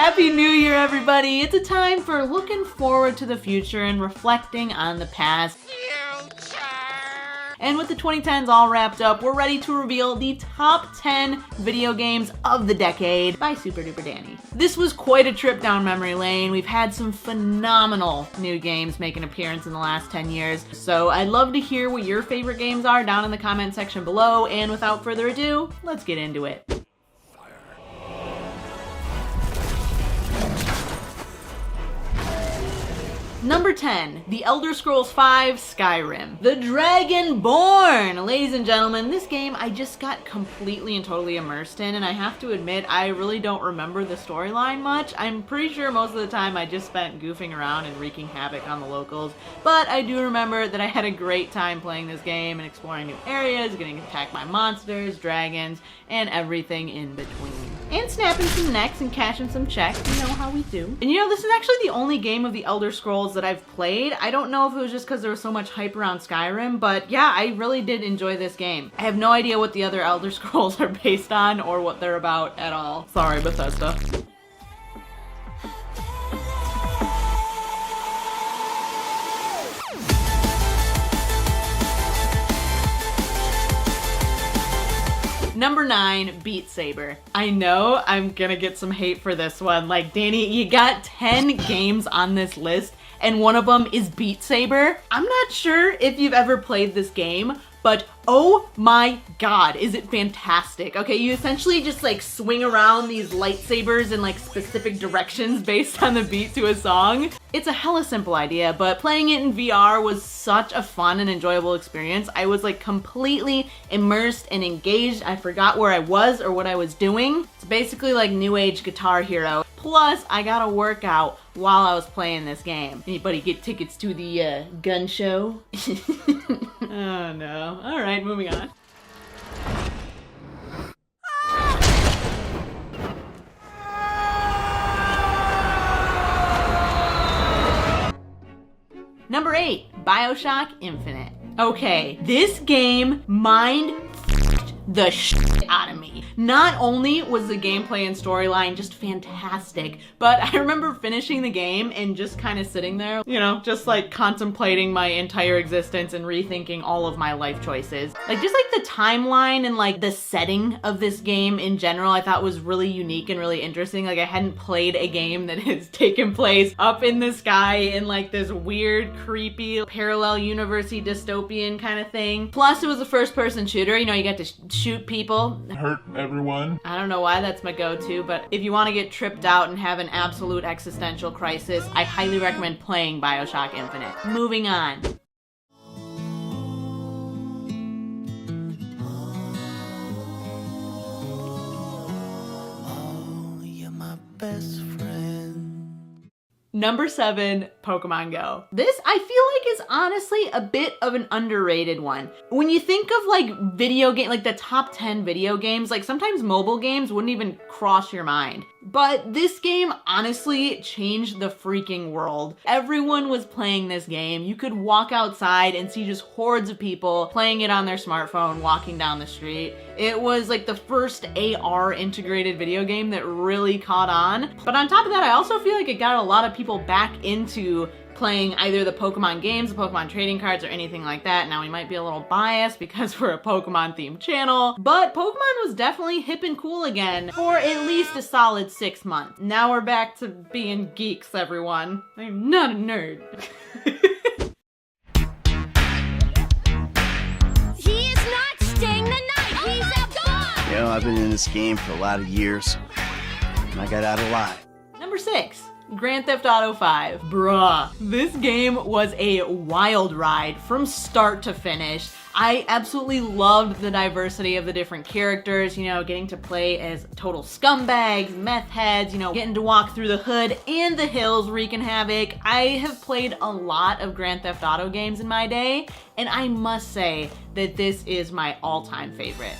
Happy New Year, everybody! It's a time for looking forward to the future and reflecting on the past. And with the 2010s all wrapped up, we're ready to reveal the top 10 video games of the decade by SuperDuperDani. This was quite a trip down memory lane. We've had some phenomenal new games make an appearance in the last 10 years. So I'd love to hear what your favorite games are down in the comment section below. And without further ado, let's get into it. Number 10, The Elder Scrolls V Skyrim. The Dragonborn! Ladies and gentlemen, this game I just got completely and totally immersed in, and I have to admit, I really don't remember the storyline much. I'm pretty sure most of the time I just spent goofing around and wreaking havoc on the locals, but I do remember that I had a great time playing this game and exploring new areas, getting attacked by monsters, dragons, and everything in between. And snapping some necks and cashing some checks, you know how we do. And you know, this is actually the only game of the Elder Scrolls that I've played. I don't know if it was just because there was so much hype around Skyrim, but yeah, I really did enjoy this game. I have no idea what the other Elder Scrolls are based on or what they're about at all. Sorry, Bethesda. Number 9, Beat Saber. I know I'm gonna get some hate for this one. Like, Danny, you got 10 games on this list, and one of them is Beat Saber. I'm not sure if you've ever played this game, but oh my god, is it fantastic. Okay, you essentially just like swing around these lightsabers in like specific directions based on the beat to a song. It's a hella simple idea, but playing it in VR was such a fun and enjoyable experience. I was like completely immersed and engaged. I forgot where I was or what I was doing. It's basically like New Age Guitar Hero. Plus, I got a workout while I was playing this game. Anybody get tickets to the gun show? Oh no. Alright, moving on. Number 8, BioShock Infinite. Okay, this game the shit out of me. Not only was the gameplay and storyline just fantastic, but I remember finishing the game and just kind of sitting there, you know, just like contemplating my entire existence and rethinking all of my life choices. Like, just like the timeline and like the setting of this game in general, I thought was really unique and really interesting. Like, I hadn't played a game that has taken place up in the sky in like this weird, creepy, parallel universe-y dystopian kind of thing. Plus, it was a first-person shooter. You know, you got to shoot people. Hurt everyone. I don't know why that's my go-to, but if you want to get tripped out and have an absolute existential crisis, I highly recommend playing BioShock Infinite. Moving on. Oh, you're my best friend. Number 7, Pokemon Go. This, I feel like, is honestly a bit of an underrated one. When you think of like video game, like the top 10 video games, like sometimes mobile games wouldn't even cross your mind. But this game honestly changed the freaking world. Everyone was playing this game. You could walk outside and see just hordes of people playing it on their smartphone, walking down the street. It was like the first AR integrated video game that really caught on. But on top of that, I also feel like it got a lot of people back into playing either the Pokemon games, the Pokemon trading cards, or anything like that. Now, we might be a little biased because we're a Pokemon themed channel, but Pokemon was definitely hip and cool again for at least a solid 6 months. Now we're back to being geeks, everyone. I'm not a nerd. He is not staying the night. He's a god. You know, I've been in this game for a lot of years, and I got out alive. Number 6. Grand Theft Auto 5. Bruh. This game was a wild ride from start to finish. I absolutely loved the diversity of the different characters, you know, getting to play as total scumbags, meth heads, you know, getting to walk through the hood and the hills wreaking havoc. I have played a lot of Grand Theft Auto games in my day, and I must say that this is my all-time favorite.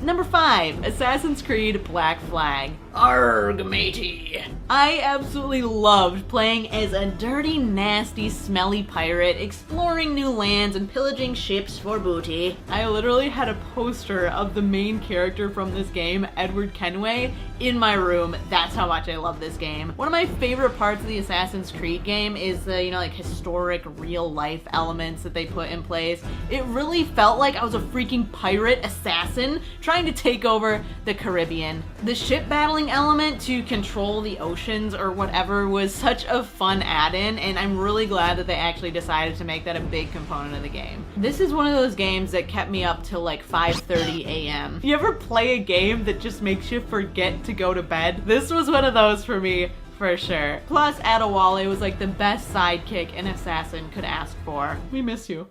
Number 5, Assassin's Creed Black Flag. Arg, matey. I absolutely loved playing as a dirty, nasty, smelly pirate, exploring new lands and pillaging ships for booty. I literally had a poster of the main character from this game, Edward Kenway, in my room. That's how much I love this game. One of my favorite parts of the Assassin's Creed game is the, you know, like historic real life elements that they put in place. It really felt like I was a freaking pirate assassin trying to take over the Caribbean. The ship battling element to control the oceans or whatever was such a fun add-in, and I'm really glad that they actually decided to make that a big component of the game. This is one of those games that kept me up till like 5:30 a.m. You ever play a game that just makes you forget to go to bed? This was one of those for me, for sure. Plus, Adewale was like the best sidekick an assassin could ask for. We miss you.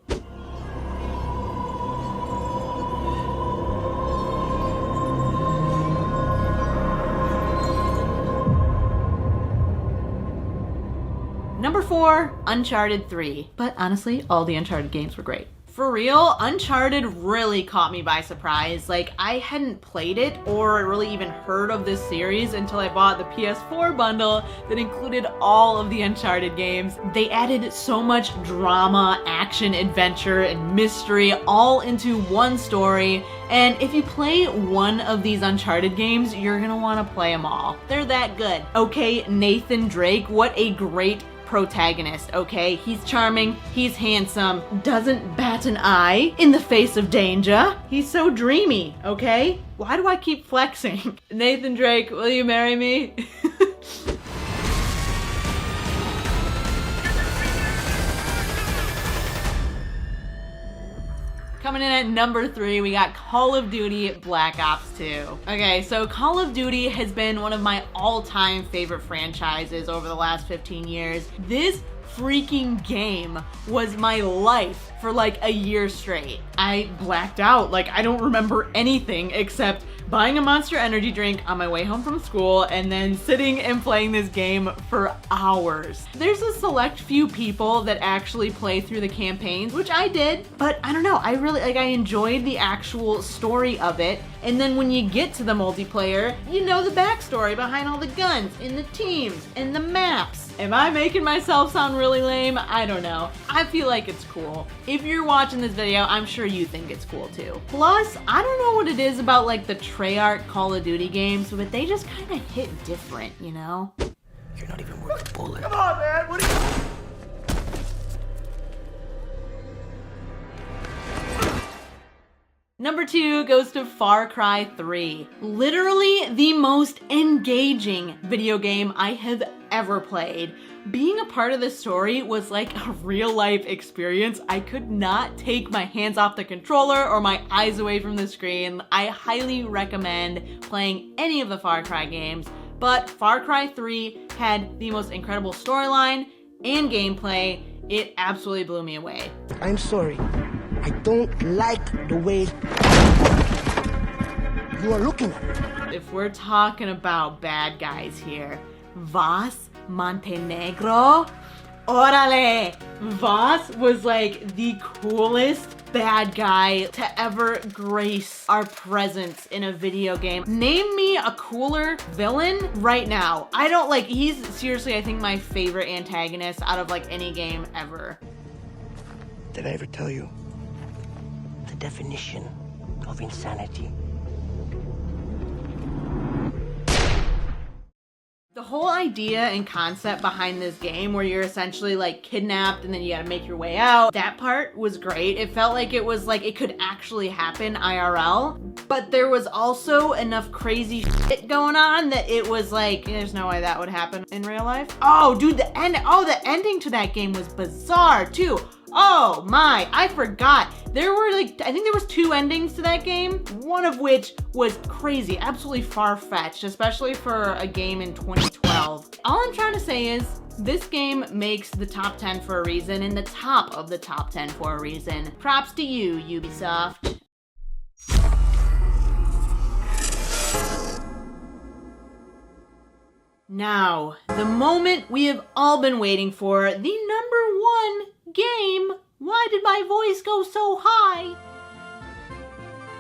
Number 4, Uncharted 3. But honestly, all the Uncharted games were great. For real, Uncharted really caught me by surprise. Like, I hadn't played it or really even heard of this series until I bought the PS4 bundle that included all of the Uncharted games. They added so much drama, action, adventure, and mystery all into one story. And if you play one of these Uncharted games, you're gonna wanna play them all. They're that good. Okay, Nathan Drake, what a great protagonist, okay? He's charming, he's handsome, doesn't bat an eye in the face of danger. He's so dreamy, okay? Why do I keep flexing? Nathan Drake, will you marry me? Coming in at number 3, we got Call of Duty Black Ops 2. Okay, so Call of Duty has been one of my all-time favorite franchises over the last 15 years. This freaking game was my life for like a year straight. I blacked out, like I don't remember anything except buying a Monster Energy drink on my way home from school and then sitting and playing this game for hours. There's a select few people that actually play through the campaigns, which I did, but I don't know, I really, like, I enjoyed the actual story of it. And then when you get to the multiplayer, you know the backstory behind all the guns and the teams and the maps. Am I making myself sound really lame? I don't know. I feel like it's cool. If you're watching this video, I'm sure you think it's cool too. Plus, I don't know what it is about like the Treyarch Call of Duty games, but they just kind of hit different, you know? You're not even worth a bullet. Come on, man. What are you... Number 2 goes to Far Cry 3. Literally the most engaging video game I have ever played. Being a part of the story was like a real life experience. I could not take my hands off the controller or my eyes away from the screen. I highly recommend playing any of the Far Cry games, but Far Cry 3 had the most incredible storyline and gameplay. It absolutely blew me away. I'm sorry. I don't like the way you are looking at me. If we're talking about bad guys here, Vas Montenegro, orale! Vas was like the coolest bad guy to ever grace our presence in a video game. Name me a cooler villain right now. I don't like, he's seriously, I think, my favorite antagonist out of like any game ever. Did I ever tell you the definition of insanity? The whole idea and concept behind this game where you're essentially like kidnapped and then you gotta make your way out, that part was great. It felt like it was like it could actually happen IRL, but there was also enough crazy shit going on that it was like, there's no way that would happen in real life. Oh, dude, the ending to that game was bizarre too. Oh my, I forgot. There were like, I think there was 2 endings to that game, one of which was crazy, absolutely far-fetched, especially for a game in 2012. All I'm trying to say is, this game makes the top 10 for a reason and the top of the top 10 for a reason. Props to you, Ubisoft. Now, the moment we have all been waiting for, the #1 game. Why did my voice go so high?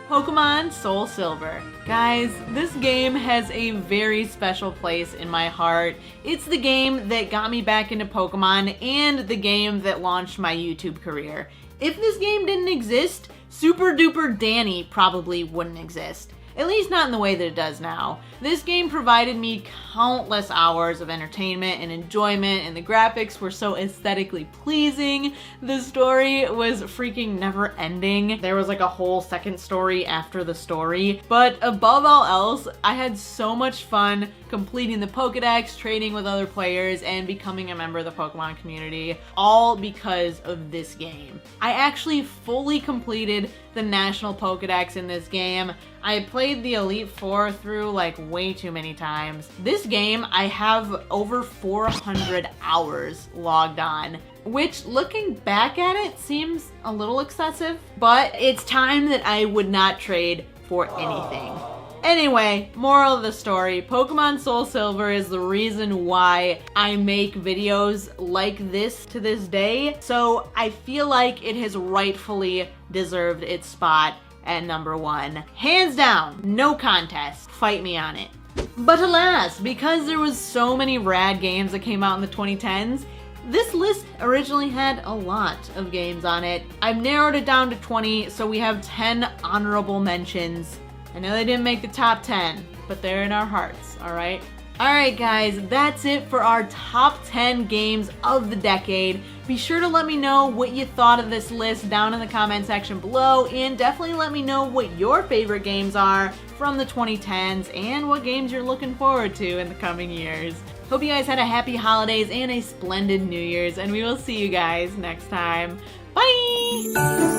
Pokemon Soul Silver. Guys, this game has a very special place in my heart. It's the game that got me back into Pokemon and the game that launched my YouTube career. If this game didn't exist, SuperDuperDani probably wouldn't exist. At least not in the way that it does now. This game provided me countless hours of entertainment and enjoyment, and the graphics were so aesthetically pleasing. The story was freaking never ending. There was like a whole second story after the story. But above all else, I had so much fun completing the Pokedex, trading with other players, and becoming a member of the Pokemon community, all because of this game. I actually fully completed the National Pokedex in this game. I played the Elite Four through like way too many times. This game, I have over 400 hours logged on, which looking back at it seems a little excessive, but it's time that I would not trade for anything. Anyway, moral of the story, Pokemon Soul Silver is the reason why I make videos like this to this day, so I feel like it has rightfully deserved its spot at number 1. Hands down, no contest, fight me on it. But alas, because there was so many rad games that came out in the 2010s, this list originally had a lot of games on it. I've narrowed it down to 20, so we have 10 honorable mentions. I know they didn't make the top 10, but they're in our hearts, alright? Alright guys, that's it for our top 10 games of the decade. Be sure to let me know what you thought of this list down in the comment section below, and definitely let me know what your favorite games are from the 2010s and what games you're looking forward to in the coming years. Hope you guys had a happy holidays and a splendid New Year's, and we will see you guys next time. Bye!